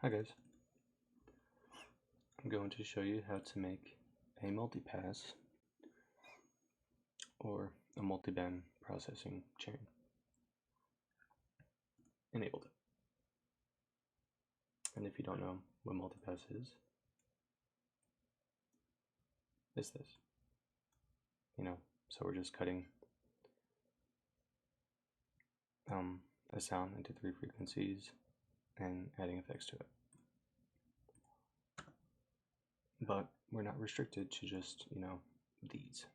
Hi guys, I'm going to show you how to make a multipass or a multiband processing chain in Ableton. And if you don't know what multipass is, it's this. So we're just cutting a sound into 3 frequencies and adding effects to it. But we're not restricted to just, these.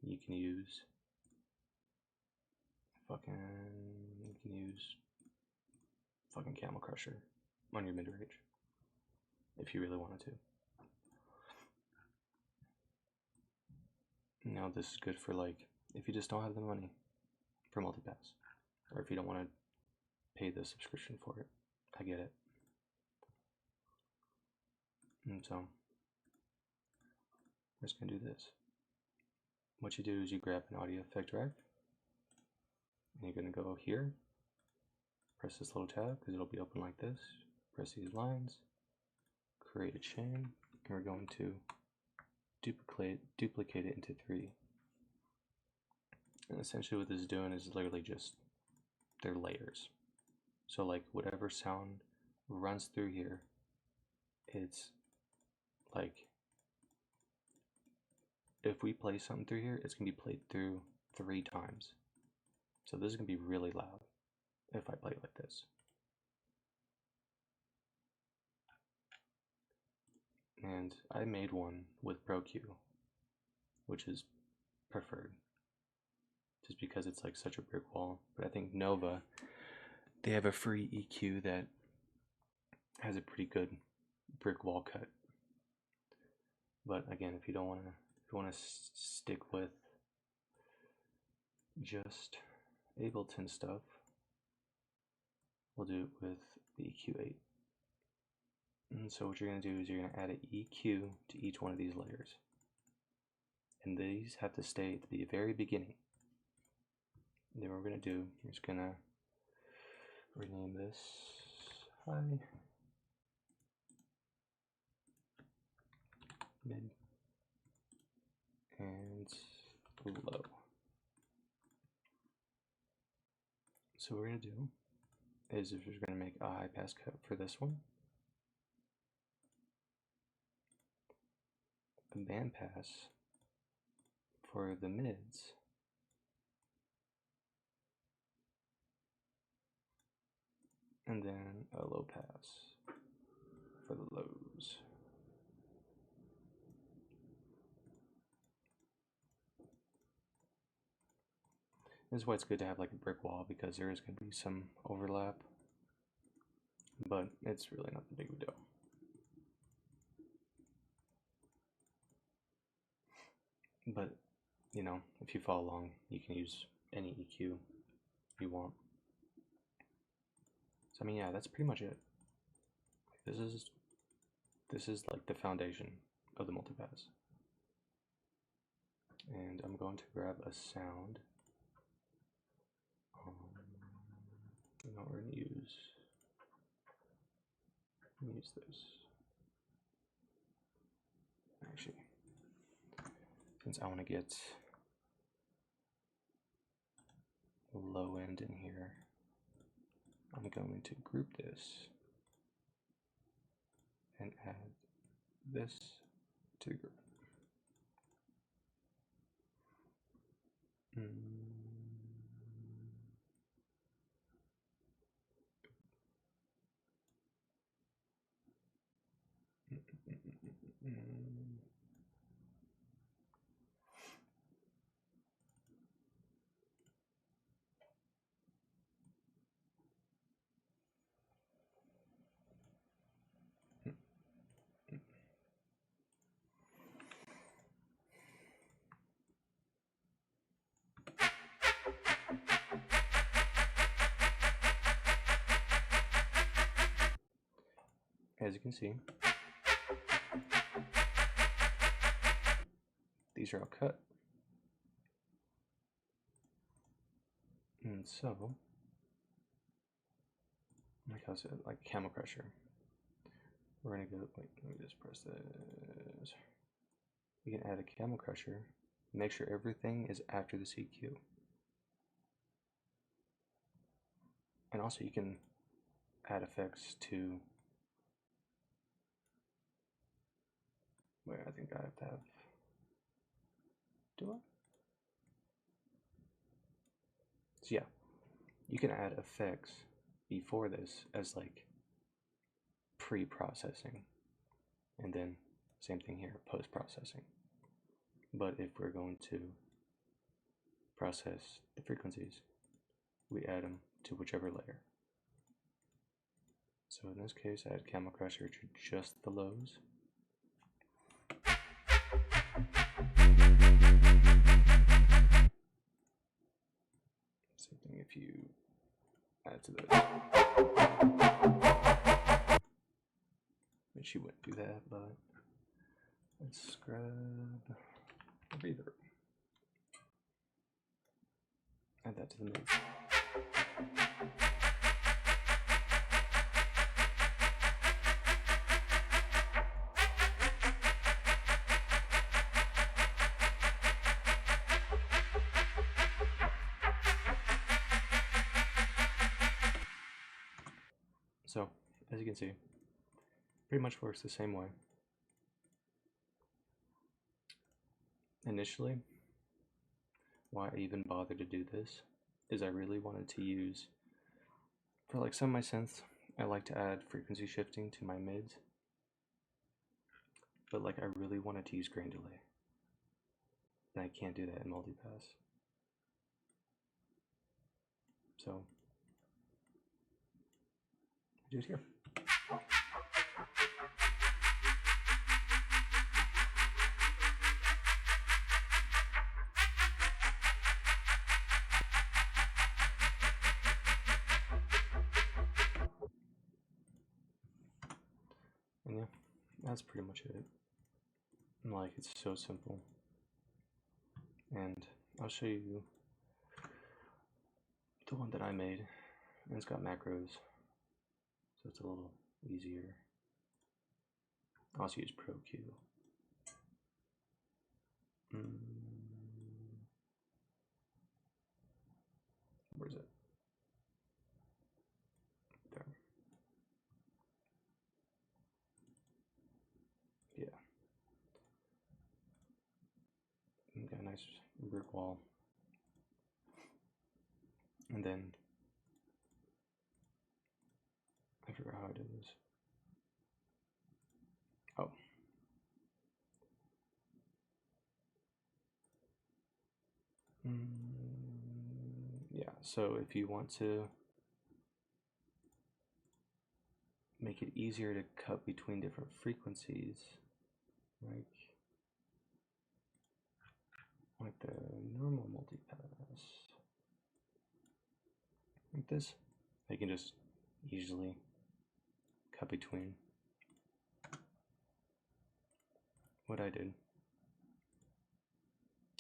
You can use fucking Camel Crusher on your mid-range if you really wanted to. Now this is good for if you just don't have the money for multipass, or if you don't want to pay the subscription for it. I get it. And so we're just gonna do this. What you do is you grab an audio effect rack, and you're gonna go here, press this little tab because it'll be open like this. Press these lines, create a chain, and we're going to duplicate it into 3. And essentially what this is doing is literally just they're layers. So whatever sound runs through here, it's if we play something through here, it's gonna be played through 3 times. So this is gonna be really loud if I play it like this. And I made one with ProQ, which is preferred just because it's such a brick wall. But I think Nova, they have a free EQ that has a pretty good brick wall cut. But again, if you want to stick with just Ableton stuff, we'll do it with the EQ8. And so what you're going to do is you're going to add an EQ to each one of these layers. And these have to stay at the very beginning. And then what we're going to do, we're just going to rename this high, mid, and low. So what we're going to do is we're going to make a high pass cut for this one, a band pass for the mids, and then a low pass for the lows. This is why it's good to have a brick wall, because there is going to be some overlap, but it's really not the big of a deal. But if you follow along, you can use any EQ you want. So I mean, yeah, that's pretty much it. This is the foundation of the multipass. And I'm going to grab a sound. We're going to use this. Actually, since I want to get low end in here, I'm going to group this and add this to the group. As you can see, these are all cut. And so like how I said, like camel crusher. We're gonna go, wait, let me just press this. We can add a camel crusher, make sure everything is after the CQ. And also you can add effects to, wait, I think I have to have, do I? So yeah, you can add effects before this as like pre-processing, and then same thing here, post-processing. But if we're going to process the frequencies, we add them to whichever layer. So in this case, I add camel crusher to just the lows. Same thing if you add to those. Which you wouldn't do that, but let's grab a reverb. Add that to the move. So, as you can see, pretty much works the same way. Initially, why I even bothered to do this is I really wanted to use, for like some of my synths, I like to add frequency shifting to my mids, but like I really wanted to use grain delay, and I can't do that in multipass. So, I do it here. And yeah, that's pretty much it. Like, it's so simple. And I'll show you the one that I made, and it's got macros, so it's a little easier. I also use ProQ. Where's it? There. Yeah. You got a nice brick wall. And then I forgot how I did this. Oh. Yeah, so if you want to make it easier to cut between different frequencies, like the normal multipass, like this, I can just easily cut between. What I did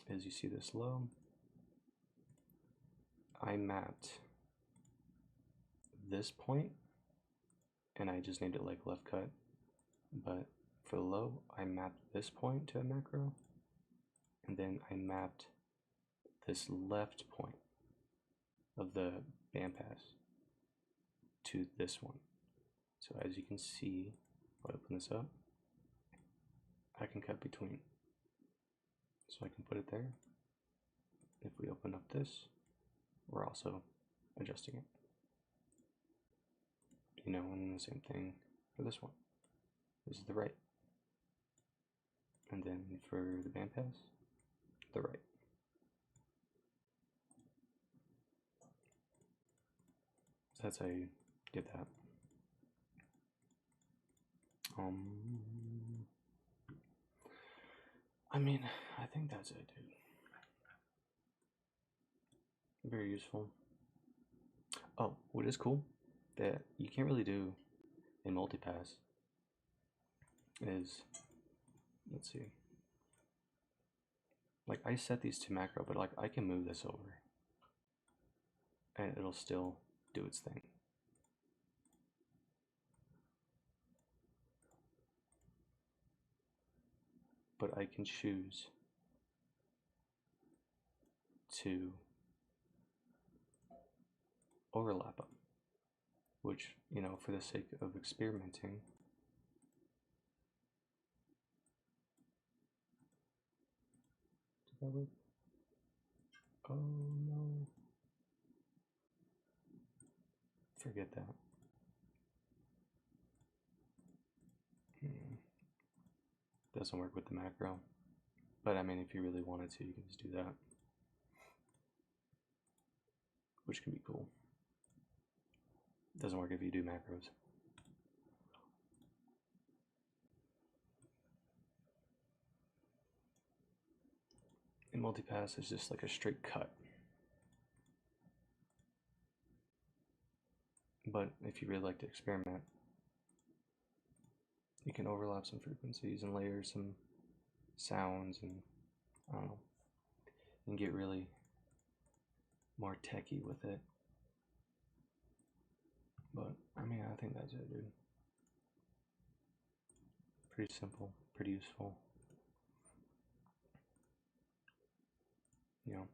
is, you see this low, I mapped this point, and I just named it like left cut, but for the low, I mapped this point to a macro, and then I mapped this left point of the bandpass to this one. So as you can see, if I open this up, I can cut between. So I can put it there. If we open up this, we're also adjusting it. You know, and the same thing for this one. This is the right. And then for the bandpass, the right. So that's how you get that. I mean, I think that's it, dude. Very useful. Oh, what is cool that you can't really do in multipass is, let's see, like I set these to macro, but like I can move this over and it'll still do its thing. but I can choose to overlap them, which, you know, for the sake of experimenting, did that work? Oh no. Forget that. Doesn't work with the macro. But I mean, if you really wanted to, you can just do that, which can be cool. Doesn't work if you do macros. And multipass is just like a straight cut. But if you really like to experiment, you can overlap some frequencies and layer some sounds, and I don't know, and get really more techy with it. But I mean, I think that's it, dude. Pretty simple, pretty useful. You know,